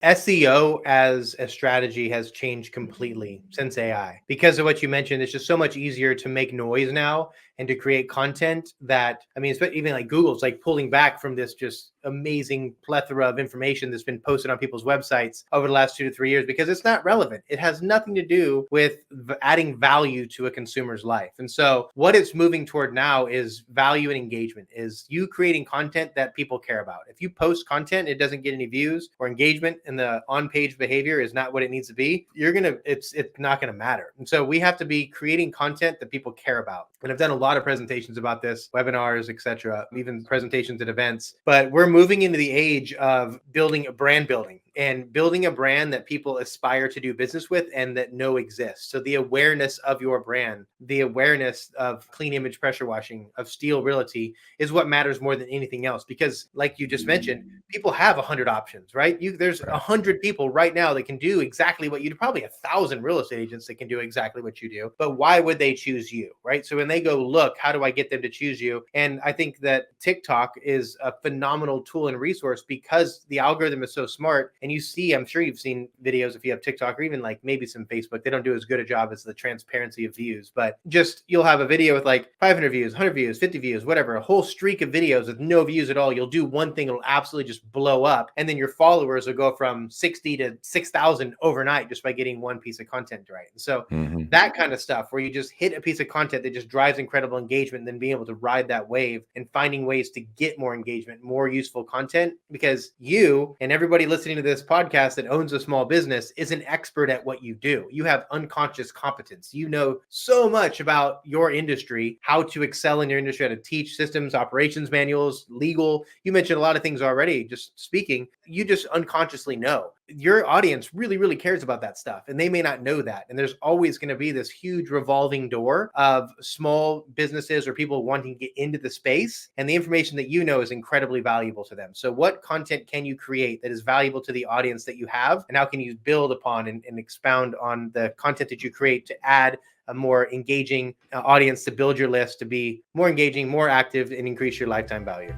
SEO as a strategy has changed completely since AI because of what you mentioned. It's just so much easier to make noise now and to create content that, I mean, even like Google's like pulling back from this just amazing plethora of information that's been posted on people's websites over the last 2 to 3 years because it's not relevant. It has nothing to do with adding value to a consumer's life. And so what it's moving toward now is value and engagement, is you creating content that people care about. If you post content, it doesn't get any views or engagement, and the on-page behavior is not what it needs to be, it's not gonna matter. And so we have to be creating content that people care about. And I've done a lot of presentations about this, webinars, etc., even presentations at events. But we're moving into the age of building a brand building and building a brand that people aspire to do business with and that know exists. So the awareness of your brand, the awareness of clean image pressure washing, of Steel Realty is what matters more than anything else. Because like you just mentioned, people have 100 options, right? There's 100 people right now that can do exactly what you do, probably 1,000 real estate agents that can do exactly what you do. But why would they choose you, right? So when they go, look, how do I get them to choose you? And I think that TikTok is a phenomenal tool and resource because the algorithm is so smart. And you see, I'm sure you've seen videos if you have TikTok or even like maybe some Facebook, they don't do as good a job as the transparency of views, but just you'll have a video with like 500 views, 100 views, 50 views, whatever, a whole streak of videos with no views at all. You'll do one thing, it'll absolutely just blow up. And then your followers will go from 60 to 6,000 overnight just by getting one piece of content right. And so that kind of stuff where you just hit a piece of content that just drives incredible engagement, and then being able to ride that wave and finding ways to get more engagement, more useful content, because you and everybody listening to this podcast that owns a small business is an expert at what you do. You have unconscious competence. You know so much about your industry, how to excel in your industry, how to teach systems, operations manuals, legal. You mentioned a lot of things already, just speaking. You just unconsciously know. Your audience really, really cares about that stuff, and they may not know that. And there's always going to be this huge revolving door of small businesses or people wanting to get into the space, and the information that you know is incredibly valuable to them. So what content can you create that is valuable to the audience that you have, and how can you build upon and expound on the content that you create to add a more engaging audience, to build your list, to be more engaging, more active, and increase your lifetime value?